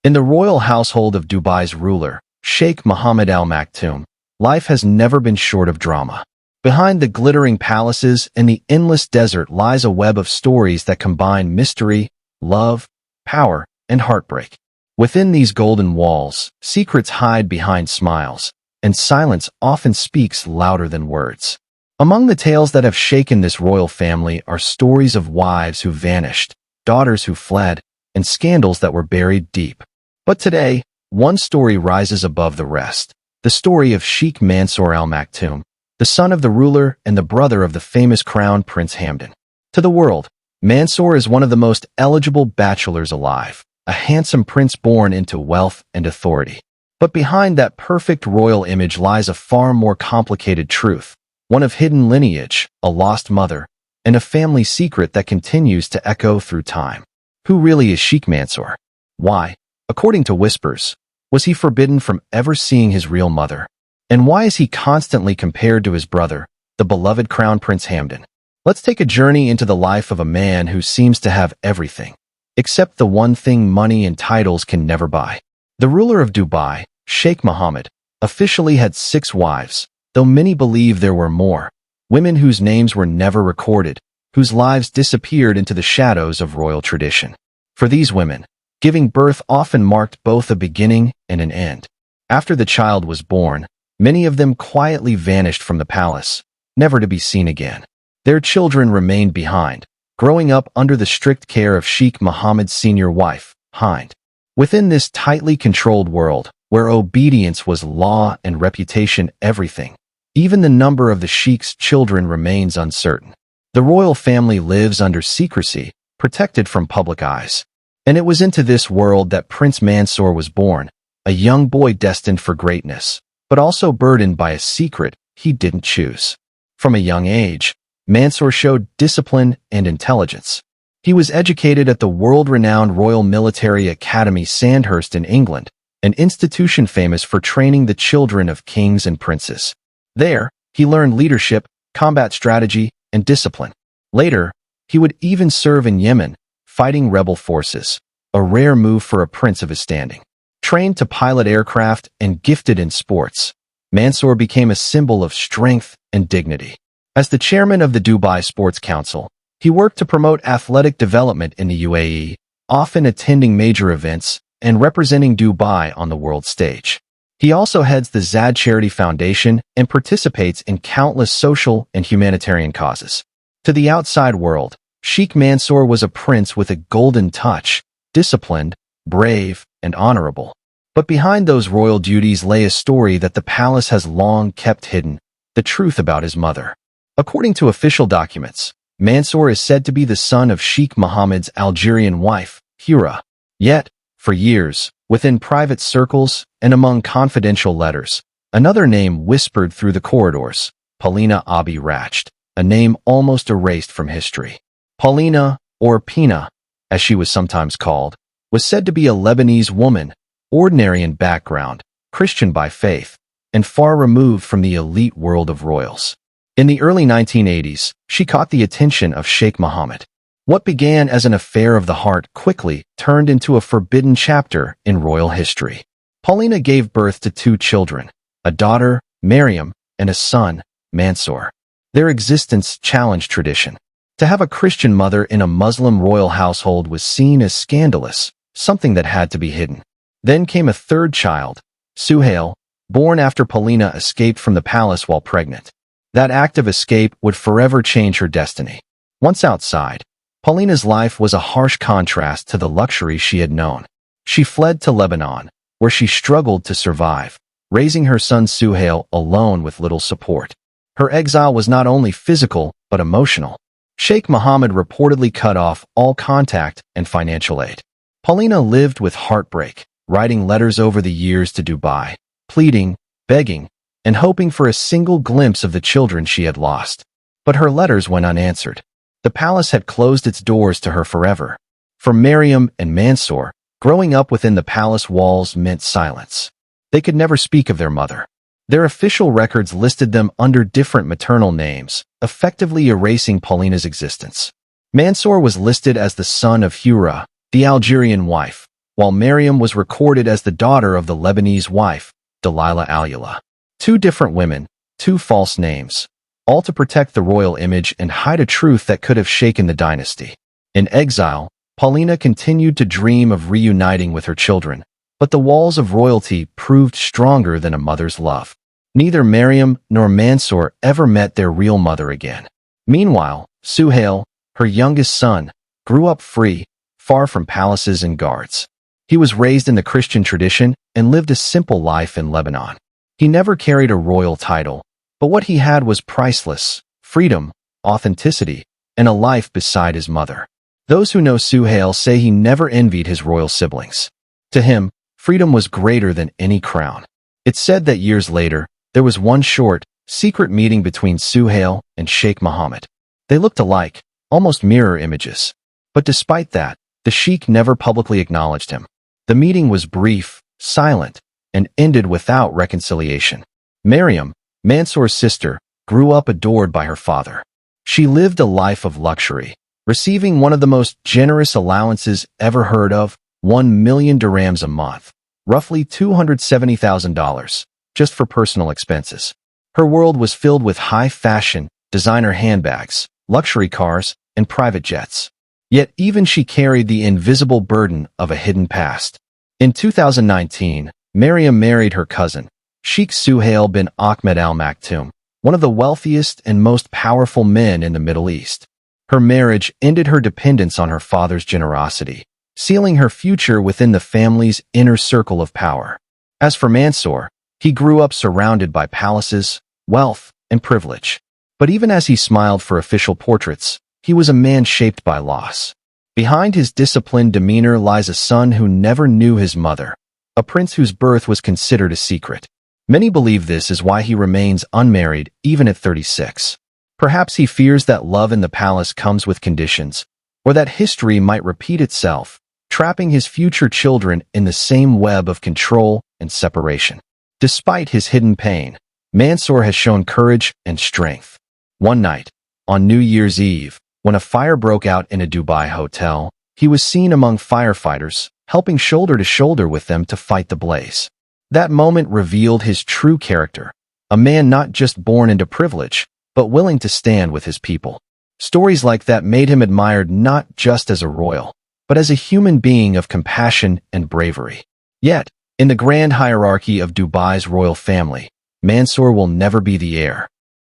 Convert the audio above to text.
In the royal household of Dubai's ruler, Sheikh Mohammed Al Maktoum, life has never been short of drama. Behind the glittering palaces and the endless desert lies a web of stories that combine mystery, love, power, and heartbreak. Within these golden walls, secrets hide behind smiles, and silence often speaks louder than words. Among the tales that have shaken this royal family are stories of wives who vanished, daughters who fled, and scandals that were buried deep. But today, one story rises above the rest, the story of Sheikh Mansoor Al Maktoum, the son of the ruler and the brother of the famous Crown Prince Hamdan. To the world, Mansoor is one of the most eligible bachelors alive, a handsome prince born into wealth and authority. But behind that perfect royal image lies a far more complicated truth, one of hidden lineage, a lost mother, and a family secret that continues to echo through time. Who really is Sheikh Mansoor? Why, according to whispers, was he forbidden from ever seeing his real mother? And why is he constantly compared to his brother, the beloved Crown Prince Hamdan? Let's take a journey into the life of a man who seems to have everything, except the one thing money and titles can never buy. The ruler of Dubai, Sheikh Mohammed, officially had 6 wives, though many believe there were more, women whose names were never recorded, whose lives disappeared into the shadows of royal tradition. For these women, giving birth often marked both a beginning and an end. After the child was born, many of them quietly vanished from the palace, never to be seen again. Their children remained behind, growing up under the strict care of Sheikh Mohammed's senior wife, Hind. Within this tightly controlled world, where obedience was law and reputation everything, even the number of the Sheikh's children remains uncertain. The royal family lives under secrecy, protected from public eyes. And it was into this world that Prince Mansoor was born, a young boy destined for greatness, but also burdened by a secret he didn't choose. From a young age, Mansoor showed discipline and intelligence. He was educated at the world-renowned Royal Military Academy Sandhurst in England, an institution famous for training the children of kings and princes. There, he learned leadership, combat strategy, and discipline. Later, he would even serve in Yemen, fighting rebel forces, a rare move for a prince of his standing. Trained to pilot aircraft and gifted in sports, Mansoor became a symbol of strength and dignity. As the chairman of the Dubai Sports Council, he worked to promote athletic development in the UAE, often attending major events and representing Dubai on the world stage. He also heads the Zad Charity Foundation and participates in countless social and humanitarian causes. To the outside world, Sheikh Mansoor was a prince with a golden touch, disciplined, brave, and honorable. But behind those royal duties lay a story that the palace has long kept hidden, the truth about his mother. According to official documents, Mansoor is said to be the son of Sheikh Mohammed's Algerian wife, Hira. Yet, for years, within private circles and among confidential letters, another name whispered through the corridors, Paulina Abi Racht, a name almost erased from history. Paulina, or Pina, as she was sometimes called, was said to be a Lebanese woman, ordinary in background, Christian by faith, and far removed from the elite world of royals. In the early 1980s, she caught the attention of Sheikh Mohammed. What began as an affair of the heart quickly turned into a forbidden chapter in royal history. Paulina gave birth to 2 children, a daughter, Maryam, and a son, Mansoor. Their existence challenged tradition. To have a Christian mother in a Muslim royal household was seen as scandalous, something that had to be hidden. Then came a 3rd child, Suhail, born after Paulina escaped from the palace while pregnant. That act of escape would forever change her destiny. Once outside, Paulina's life was a harsh contrast to the luxury she had known. She fled to Lebanon, where she struggled to survive, raising her son Suhail alone with little support. Her exile was not only physical, but emotional. Sheikh Mohammed reportedly cut off all contact and financial aid. Paulina lived with heartbreak, writing letters over the years to Dubai, pleading, begging, and hoping for a single glimpse of the children she had lost. But her letters went unanswered. The palace had closed its doors to her forever. For Maryam and Mansoor, growing up within the palace walls meant silence. They could never speak of their mother. Their official records listed them under different maternal names, effectively erasing Paulina's existence. Mansoor was listed as the son of Hura, the Algerian wife, while Maryam was recorded as the daughter of the Lebanese wife, Delilah Alula. Two different women, two false names, all to protect the royal image and hide a truth that could have shaken the dynasty. In exile, Paulina continued to dream of reuniting with her children, but the walls of royalty proved stronger than a mother's love. Neither Maryam nor Mansoor ever met their real mother again. Meanwhile, Suhail, her youngest son, grew up free, far from palaces and guards. He was raised in the Christian tradition and lived a simple life in Lebanon. He never carried a royal title, but what he had was priceless: freedom, authenticity, and a life beside his mother. Those who know Suhail say he never envied his royal siblings. To him, freedom was greater than any crown. It's said that years later, there was one short, secret meeting between Suhail and Sheikh Mohammed. They looked alike, almost mirror images. But despite that, the sheikh never publicly acknowledged him. The meeting was brief, silent, and ended without reconciliation. Maryam, Mansoor's sister, grew up adored by her father. She lived a life of luxury, receiving one of the most generous allowances ever heard of, 1 million dirhams a month, roughly $270,000, just for personal expenses. Her world was filled with high fashion, designer handbags, luxury cars, and private jets. Yet even she carried the invisible burden of a hidden past. In 2019, Maryam married her cousin, Sheikh Suhail bin Ahmed Al Maktoum, one of the wealthiest and most powerful men in the Middle East. Her marriage ended her dependence on her father's generosity, sealing her future within the family's inner circle of power. As for Mansoor, he grew up surrounded by palaces, wealth, and privilege. But even as he smiled for official portraits, he was a man shaped by loss. Behind his disciplined demeanor lies a son who never knew his mother, a prince whose birth was considered a secret. Many believe this is why he remains unmarried even at 36. Perhaps he fears that love in the palace comes with conditions, or that history might repeat itself, trapping his future children in the same web of control and separation. Despite his hidden pain, Mansoor has shown courage and strength. One night, on New Year's Eve, when a fire broke out in a Dubai hotel, he was seen among firefighters, helping shoulder to shoulder with them to fight the blaze. That moment revealed his true character, a man not just born into privilege, but willing to stand with his people. Stories like that made him admired not just as a royal, but as a human being of compassion and bravery. Yet, in the grand hierarchy of Dubai's royal family, Mansoor will never be the heir.